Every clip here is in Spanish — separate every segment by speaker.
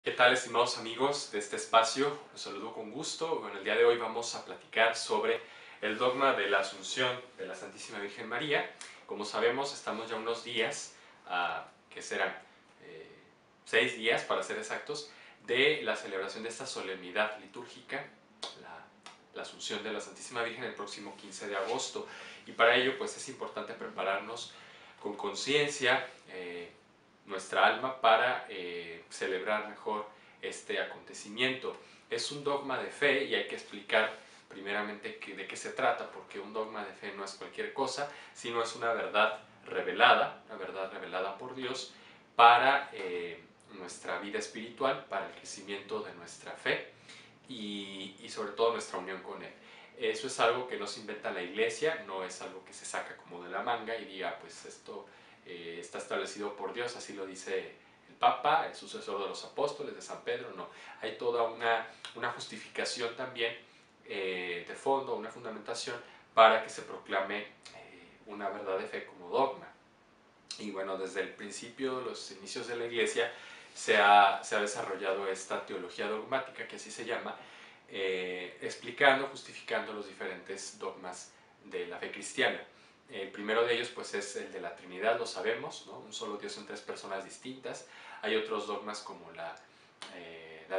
Speaker 1: ¿Qué tal, estimados amigos de este espacio? Los saludo con gusto. Bueno, el día de hoy vamos a platicar sobre el dogma de la Asunción de la Santísima Virgen María. Como sabemos, estamos ya unos días, que serán eh, 6 días para ser exactos, de la celebración de esta solemnidad litúrgica, la Asunción de la Santísima Virgen, el próximo 15 de agosto. Y para ello, pues es importante prepararnos con conciencia, nuestra alma para celebrar mejor este acontecimiento. Es un dogma de fe y hay que explicar primeramente de qué se trata, porque un dogma de fe no es cualquier cosa, sino es una verdad revelada por Dios para nuestra vida espiritual, para el crecimiento de nuestra fe y sobre todo nuestra unión con Él. Eso es algo que no se inventa la Iglesia, no es algo que se saca como de la manga y diga, pues esto está establecido por Dios, así lo dice el Papa, el sucesor de los apóstoles, de San Pedro. No, hay toda una justificación también de fondo, una fundamentación para que se proclame una verdad de fe como dogma. Y bueno, desde el principio, los inicios de la Iglesia, se ha desarrollado esta teología dogmática, que así se llama, explicando, justificando los diferentes dogmas de la fe cristiana. El primero de ellos pues es el de la Trinidad, lo sabemos, ¿no? Un solo Dios en tres personas distintas. Hay otros dogmas como la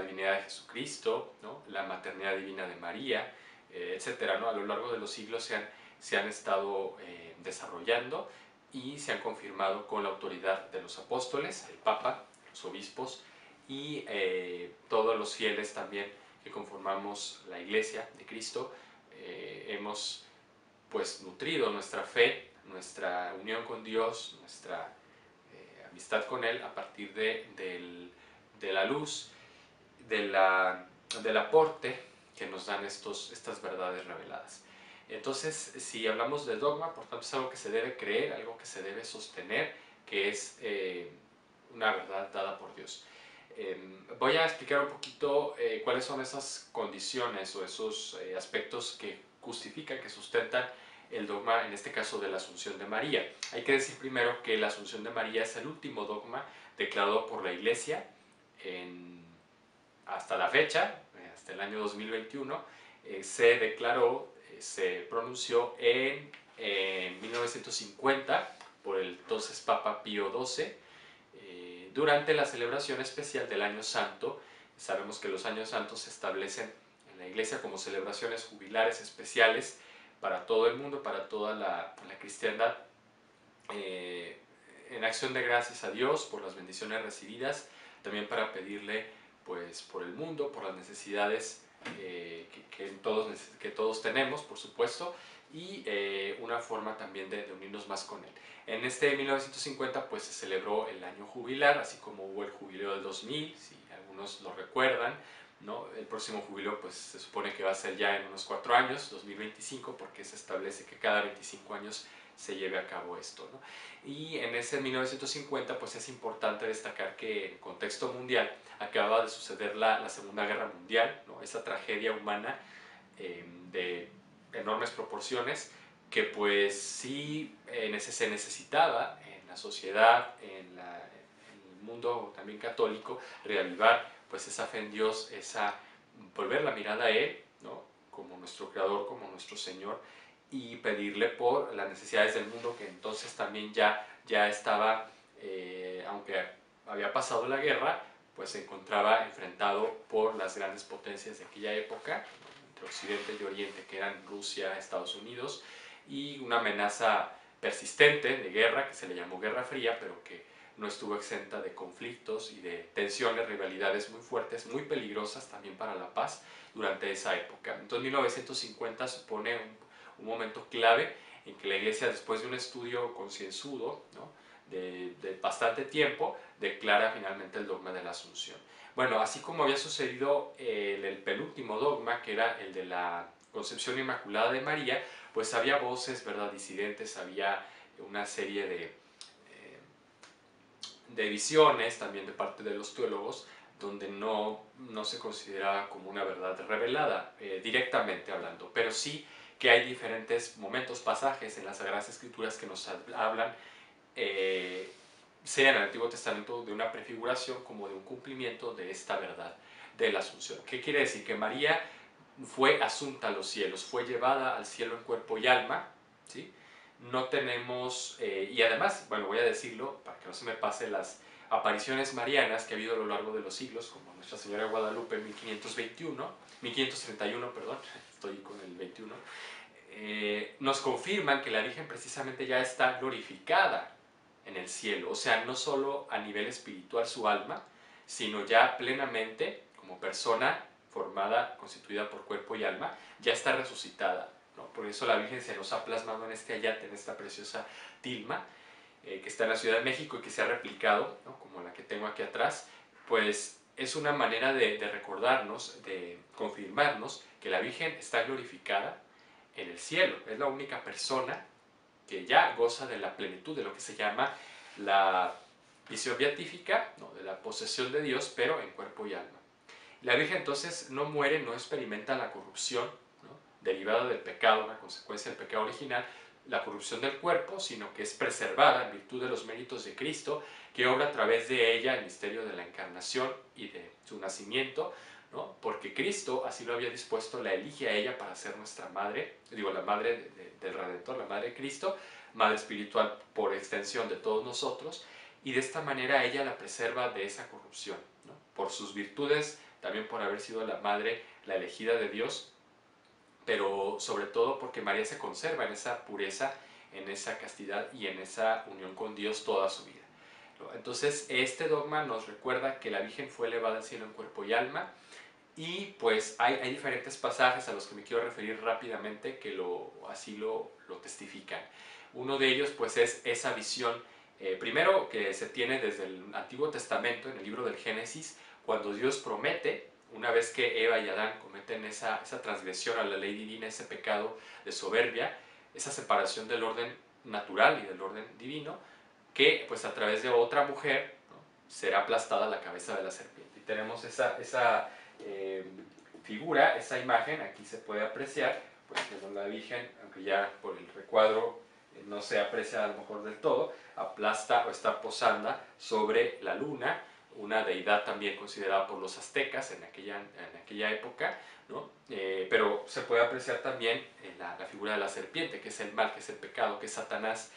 Speaker 1: divinidad de Jesucristo, ¿no? La maternidad divina de María, etcétera, ¿no? A lo largo de los siglos se han estado desarrollando y se han confirmado con la autoridad de los apóstoles, el Papa, los obispos y todos los fieles también que conformamos la Iglesia de Cristo. Hemos pues nutrido nuestra fe, nuestra unión con Dios, nuestra amistad con Él a partir de la luz, del aporte que nos dan estas verdades reveladas. Entonces, si hablamos de dogma, por tanto es algo que se debe creer, algo que se debe sostener, que es una verdad dada por Dios. Voy a explicar un poquito cuáles son esas condiciones o esos aspectos que justifican, que sustentan el dogma, en este caso de la Asunción de María. Hay que decir primero que la Asunción de María es el último dogma declarado por la Iglesia hasta la fecha, hasta el año 2021, se declaró, se pronunció en 1950 por el entonces Papa Pío XII, durante la celebración especial del Año Santo. Sabemos que los Años Santos se establecen en la Iglesia como celebraciones jubilares especiales para todo el mundo, para toda la cristiandad, en acción de gracias a Dios por las bendiciones recibidas, también para pedirle pues por el mundo, por las necesidades que todos tenemos, por supuesto, y una forma también de unirnos más con Él. En este 1950 pues se celebró el año jubilar, así como hubo el jubileo del 2000, si algunos lo recuerdan, ¿no? El próximo jubileo pues se supone que va a ser ya en unos 4 años, 2025, porque se establece que cada 25 años se lleve a cabo esto, ¿no? Y en ese 1950 pues es importante destacar que en contexto mundial acaba de suceder la Segunda Guerra Mundial, ¿no? Esa tragedia humana de enormes proporciones que pues sí se necesitaba en la sociedad, en el mundo también católico, reavivar pues esa fe en Dios, volver la mirada a Él, ¿no? Como nuestro Creador, como nuestro Señor, y pedirle por las necesidades del mundo, que entonces también ya estaba, aunque había pasado la guerra, pues se encontraba enfrentado por las grandes potencias de aquella época, entre Occidente y Oriente, que eran Rusia, Estados Unidos, y una amenaza persistente de guerra, que se le llamó Guerra Fría, pero que no estuvo exenta de conflictos y de tensiones, rivalidades muy fuertes, muy peligrosas también para la paz durante esa época. Entonces 1950 supone un momento clave en que la Iglesia, después de un estudio concienzudo, ¿no?, de bastante tiempo, declara finalmente el dogma de la Asunción. Bueno, así como había sucedido el penúltimo dogma, que era el de la Concepción Inmaculada de María, pues había voces, ¿verdad?, disidentes, había una serie de visiones también de parte de los teólogos, donde no se consideraba como una verdad revelada, directamente hablando, pero sí que hay diferentes momentos, pasajes en las Sagradas Escrituras que nos hablan sea en el Antiguo Testamento de una prefiguración como de un cumplimiento de esta verdad de la Asunción. ¿Qué quiere decir? Que María fue asunta a los cielos, fue llevada al cielo en cuerpo y alma, ¿sí? No tenemos, y además, bueno, voy a decirlo para que no se me pase, las apariciones marianas que ha habido a lo largo de los siglos, como Nuestra Señora de Guadalupe en 1531, perdón, estoy con el 21, nos confirman que la Virgen precisamente ya está glorificada en el cielo, o sea, no solo a nivel espiritual su alma, sino ya plenamente como persona formada, constituida por cuerpo y alma, ya está resucitada, ¿no? Por eso la Virgen se nos ha plasmado en este ayate, en esta preciosa tilma, que está en la Ciudad de México y que se ha replicado, ¿no? Como la que tengo aquí atrás, pues es una manera de recordarnos, de confirmarnos que la Virgen está glorificada en el cielo, es la única persona que ya goza de la plenitud de lo que se llama la visión beatífica, ¿no? De la posesión de Dios, pero en cuerpo y alma. La Virgen entonces no muere, no experimenta la corrupción, ¿no? Derivada del pecado, una consecuencia del pecado original, la corrupción del cuerpo, sino que es preservada en virtud de los méritos de Cristo, que obra a través de ella el misterio de la encarnación y de su nacimiento, ¿no? Porque Cristo así lo había dispuesto, la elige a ella para ser nuestra madre, digo, la madre del Redentor, la madre de Cristo, madre espiritual por extensión de todos nosotros, y de esta manera ella la preserva de esa corrupción, ¿no? Por sus virtudes, también por haber sido la madre, la elegida de Dios, pero sobre todo porque María se conserva en esa pureza, en esa castidad y en esa unión con Dios toda su vida. Entonces este dogma nos recuerda que la Virgen fue elevada al cielo en cuerpo y alma, y pues hay diferentes pasajes a los que me quiero referir rápidamente que así lo testifican. Uno de ellos pues es esa visión, primero que se tiene desde el Antiguo Testamento, en el libro del Génesis, cuando Dios promete, una vez que Eva y Adán cometen esa transgresión a la ley divina, ese pecado de soberbia, esa separación del orden natural y del orden divino, que pues a través de otra mujer, ¿no? Será aplastada la cabeza de la serpiente. Y tenemos esa figura, esa imagen, aquí se puede apreciar, pues que la Virgen, aunque ya por el recuadro no se aprecia a lo mejor del todo, aplasta o está posando sobre la luna, una deidad también considerada por los aztecas en aquella época, ¿no? Pero se puede apreciar también la figura de la serpiente, que es el mal, que es el pecado, que es Satanás,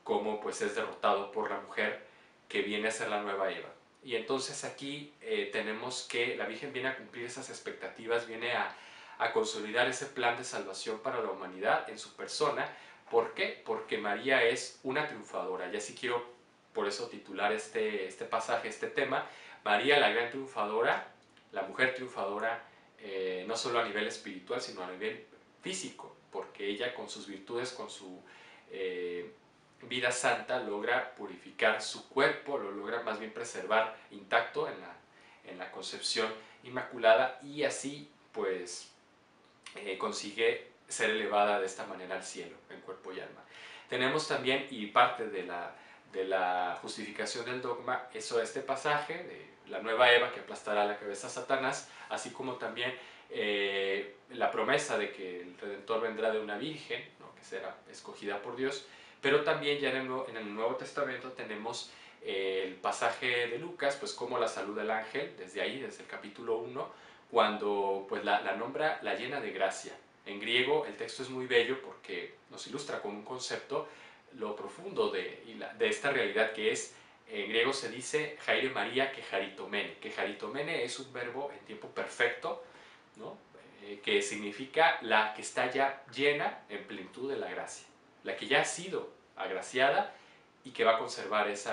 Speaker 1: como pues es derrotado por la mujer que viene a ser la nueva Eva. Y entonces aquí tenemos que la Virgen viene a cumplir esas expectativas, viene a consolidar ese plan de salvación para la humanidad en su persona. ¿Por qué? Porque María es una triunfadora. Y así quiero por eso titular este pasaje, este tema, María la gran triunfadora, la mujer triunfadora, no solo a nivel espiritual, sino a nivel físico, porque ella con sus virtudes, con su vida santa, logra purificar su cuerpo, lo logra más bien preservar intacto en la concepción inmaculada, y así pues consigue ser elevada de esta manera al cielo, en cuerpo y alma. Tenemos también, y parte de la justificación del dogma, este pasaje de la nueva Eva que aplastará la cabeza a Satanás, así como también la promesa de que el Redentor vendrá de una virgen, ¿no? Que será escogida por Dios. Pero también ya en el Nuevo Testamento tenemos el pasaje de Lucas, pues como la saluda el ángel, desde ahí, desde el capítulo 1, cuando pues la nombra la llena de gracia. En griego el texto es muy bello porque nos ilustra con un concepto lo profundo de esta realidad, que es, en griego se dice Jaire María que jaritomene es un verbo en tiempo perfecto, ¿no? Que significa la que está ya llena en plenitud de la gracia, la que ya ha sido agraciada y que va a conservar ese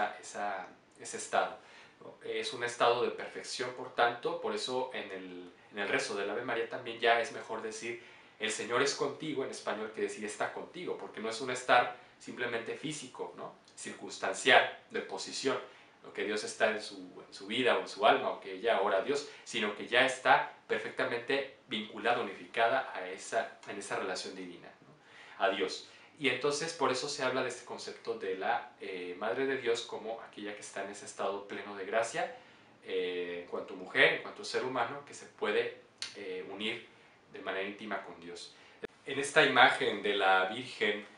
Speaker 1: estado, ¿no? Es un estado de perfección, por tanto, por eso en el rezo del Ave María también ya es mejor decir el Señor es contigo en español que decir está contigo, porque no es un estar simplemente físico, ¿no? Circunstancial, de posición, ¿no? Que Dios está en su vida o en su alma, o que ella ora a Dios, sino que ya está perfectamente vinculada, unificada en esa relación divina, ¿no? A Dios. Y entonces por eso se habla de este concepto de la Madre de Dios como aquella que está en ese estado pleno de gracia, en cuanto mujer, en cuanto ser humano, que se puede unir de manera íntima con Dios. En esta imagen de la Virgen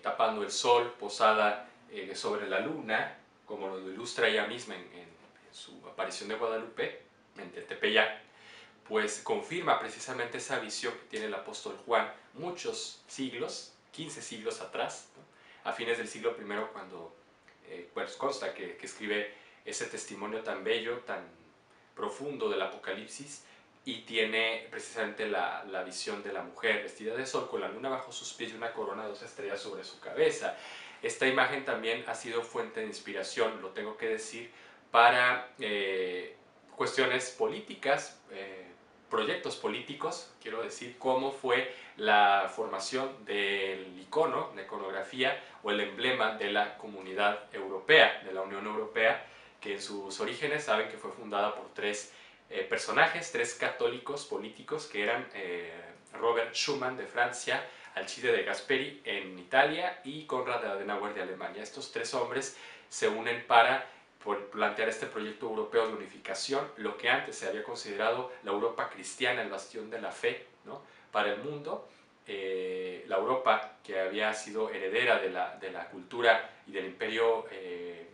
Speaker 1: tapando el sol, posada sobre la luna, como lo ilustra ella misma en su aparición de Guadalupe, en Tepeyac, pues confirma precisamente esa visión que tiene el apóstol Juan muchos siglos, 15 siglos atrás, ¿no? A fines del siglo I, cuando pues consta que escribe ese testimonio tan bello, tan profundo del Apocalipsis, y tiene precisamente la visión de la mujer vestida de sol con la luna bajo sus pies y una corona de 2 estrellas sobre su cabeza. Esta imagen también ha sido fuente de inspiración, lo tengo que decir, para cuestiones políticas, proyectos políticos, quiero decir, cómo fue la formación del icono, la iconografía o el emblema de la Comunidad Europea, de la Unión Europea, que en sus orígenes saben que fue fundada por tres personajes, tres católicos políticos, que eran Robert Schuman de Francia, Alcide de Gasperi en Italia y Konrad Adenauer de Alemania. Estos tres hombres se unen para plantear este proyecto europeo de unificación, lo que antes se había considerado la Europa cristiana, el bastión de la fe, ¿no?, para el mundo. La Europa que había sido heredera de la cultura y del imperio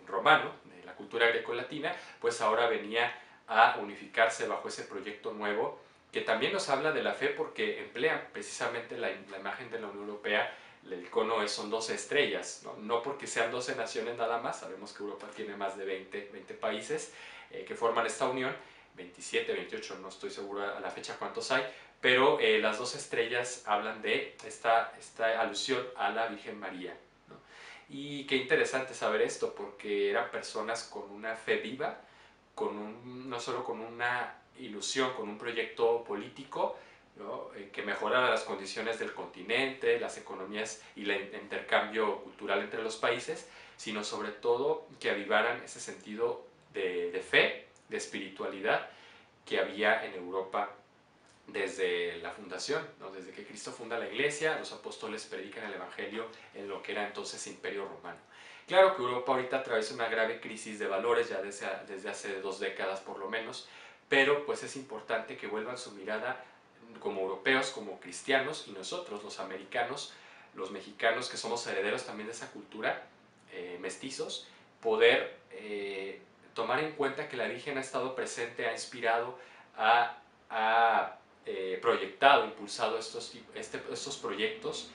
Speaker 1: romano, de la cultura grecolatina, pues ahora venía a unificarse bajo ese proyecto nuevo, que también nos habla de la fe porque emplea precisamente la imagen de la Unión Europea. El icono son 12 estrellas, no porque sean 12 naciones nada más, sabemos que Europa tiene más de 20 países que forman esta unión, 27, 28, no estoy seguro a la fecha cuántos hay, pero las 12 estrellas hablan de esta alusión a la Virgen María, ¿no? Y qué interesante saber esto, porque eran personas con una fe viva, no solo con una ilusión, con un proyecto político, ¿no?, que mejorara las condiciones del continente, las economías y el intercambio cultural entre los países, sino sobre todo que avivaran ese sentido de fe, de espiritualidad que había en Europa desde la fundación, ¿no? Desde que Cristo funda la iglesia, los apóstoles predican el evangelio en lo que era entonces Imperio Romano. Claro que Europa ahorita atraviesa una grave crisis de valores ya desde hace 2 décadas por lo menos, pero pues es importante que vuelvan su mirada como europeos, como cristianos, y nosotros, los americanos, los mexicanos, que somos herederos también de esa cultura, mestizos, poder tomar en cuenta que la Virgen ha estado presente, ha inspirado, ha proyectado, impulsado estos proyectos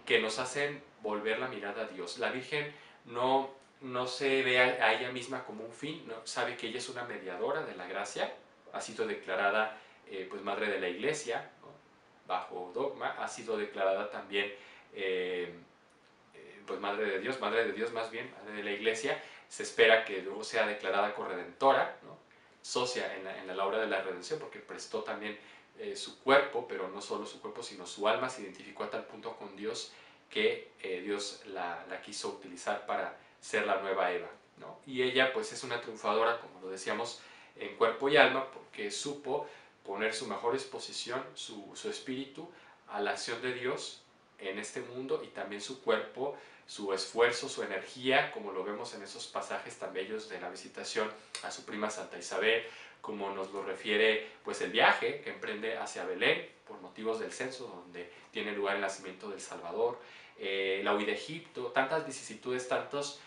Speaker 1: que nos hacen volver la mirada a Dios. La Virgen no se ve a ella misma como un fin, ¿no? Sabe que ella es una mediadora de la gracia, ha sido declarada pues madre de la iglesia, ¿no?, bajo dogma, ha sido declarada también pues madre de Dios más bien, madre de la iglesia. Se espera que luego sea declarada corredentora, ¿no?, socia en la obra de la redención, porque prestó también su cuerpo, pero no solo su cuerpo, sino su alma, se identificó a tal punto con Dios que Dios la quiso utilizar para ser la nueva Eva, ¿no? Y ella pues es una triunfadora, como lo decíamos, en cuerpo y alma, porque supo poner su mejor exposición, su espíritu, a la acción de Dios en este mundo, y también su cuerpo, su esfuerzo, su energía, como lo vemos en esos pasajes tan bellos de la visitación a su prima Santa Isabel, como nos lo refiere pues el viaje que emprende hacia Belén por motivos del censo, donde tiene lugar el nacimiento del Salvador, la huida de Egipto, tantas vicisitudes, tantos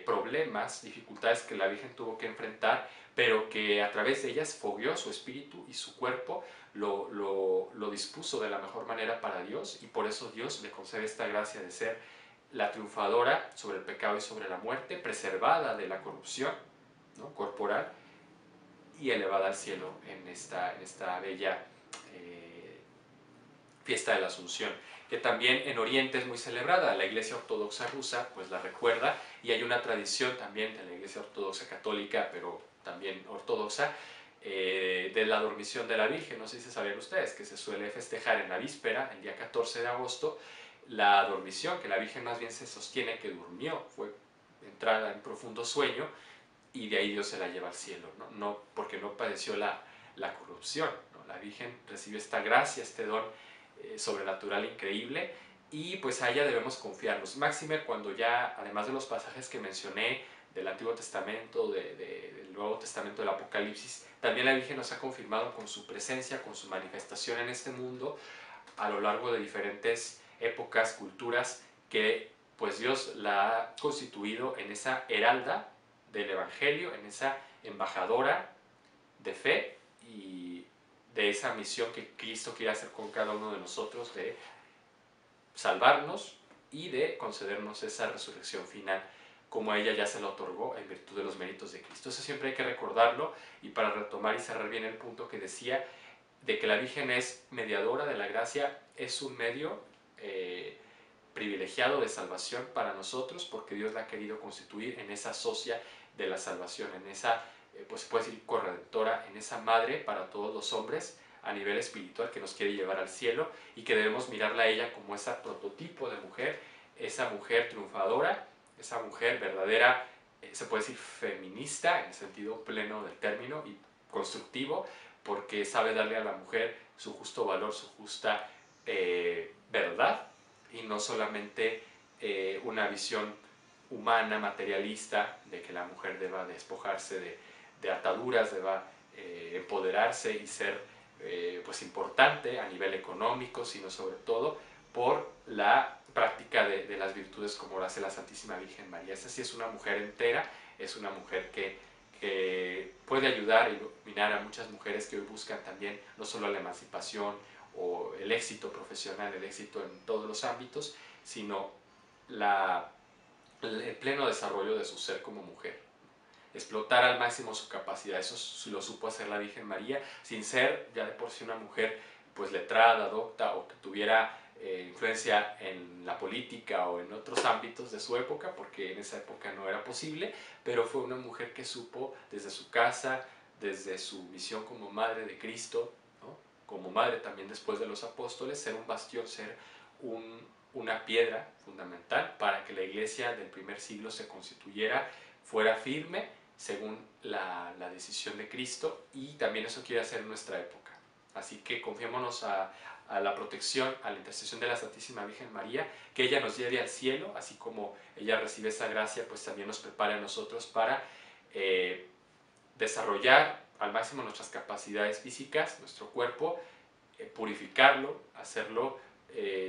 Speaker 1: problemas, dificultades que la Virgen tuvo que enfrentar, pero que a través de ellas fogueó su espíritu y su cuerpo, lo dispuso de la mejor manera para Dios, y por eso Dios le concede esta gracia de ser la triunfadora sobre el pecado y sobre la muerte, preservada de la corrupción, ¿no?, corporal, y elevada al cielo en esta bella fiesta de la Asunción, que también en Oriente es muy celebrada. La Iglesia Ortodoxa rusa pues la recuerda, y hay una tradición también de la Iglesia Ortodoxa católica, pero también ortodoxa, de la dormición de la Virgen. No sé si sabían ustedes que se suele festejar en la víspera, el día 14 de agosto, la dormición, que la Virgen más bien se sostiene que durmió, fue entrada en profundo sueño, y de ahí Dios se la lleva al cielo, no porque no padeció la corrupción, ¿no? La Virgen recibió esta gracia, este don sobrenatural increíble, y pues a ella debemos confiarnos. Máxime cuando ya, además de los pasajes que mencioné del Antiguo Testamento, del Nuevo Testamento, del Apocalipsis, también la Virgen nos ha confirmado con su presencia, con su manifestación en este mundo a lo largo de diferentes épocas, culturas, que pues Dios la ha constituido en esa heralda del Evangelio, en esa embajadora de fe y de esa misión que Cristo quiere hacer con cada uno de nosotros, de salvarnos y de concedernos esa resurrección final, como a ella ya se la otorgó en virtud de los méritos de Cristo. Eso siempre hay que recordarlo, y para retomar y cerrar bien el punto que decía, de que la Virgen es mediadora de la gracia, es un medio privilegiado de salvación para nosotros, porque Dios la ha querido constituir en esa socia de la salvación, en esa, pues se puede decir, corredentora, en esa madre para todos los hombres a nivel espiritual que nos quiere llevar al cielo, y que debemos mirarla a ella como esa prototipo de mujer, esa mujer triunfadora, esa mujer verdadera, se puede decir feminista en el sentido pleno del término y constructivo, porque sabe darle a la mujer su justo valor, su justa verdad, y no solamente una visión humana, materialista, de que la mujer deba despojarse de ataduras, deba empoderarse y ser pues importante a nivel económico, sino sobre todo por la práctica de las virtudes como lo hace la Santísima Virgen María. Esta sí es una mujer entera, es una mujer que puede ayudar y iluminar a muchas mujeres que hoy buscan también no solo la emancipación o el éxito profesional, el éxito en todos los ámbitos, sino el pleno desarrollo de su ser como mujer. Explotar al máximo su capacidad, eso lo supo hacer la Virgen María, sin ser ya de por sí una mujer pues letrada, docta, o que tuviera influencia en la política o en otros ámbitos de su época, porque en esa época no era posible, pero fue una mujer que supo desde su casa, desde su misión como madre de Cristo, ¿no?, como madre también después de los apóstoles, ser un bastión, ser una piedra fundamental para que la iglesia del primer siglo se constituyera, fuera firme según la decisión de Cristo, y también eso quiere hacer en nuestra época. Así que confiémonos a la protección, a la intercesión de la Santísima Virgen María, que ella nos lleve al cielo, así como ella recibe esa gracia, pues también nos prepare a nosotros para desarrollar al máximo nuestras capacidades físicas, nuestro cuerpo, purificarlo, hacerlo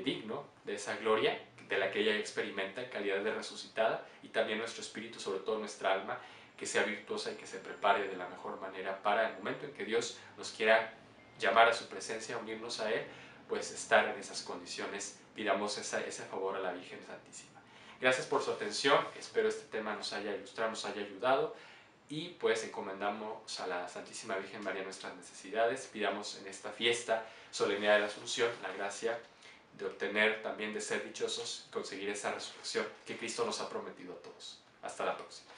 Speaker 1: digno de esa gloria de la que ella experimenta en calidad de resucitada, y también nuestro espíritu, sobre todo nuestra alma, que sea virtuosa y que se prepare de la mejor manera para el momento en que Dios nos quiera llamar a su presencia, unirnos a Él, pues estar en esas condiciones. Pidamos ese favor a la Virgen Santísima. Gracias por su atención, espero este tema nos haya ilustrado, nos haya ayudado, y pues encomendamos a la Santísima Virgen María nuestras necesidades. Pidamos en esta fiesta, solemnidad de la Asunción, la gracia de obtener también, de ser dichosos y conseguir esa resurrección que Cristo nos ha prometido a todos. Hasta la próxima.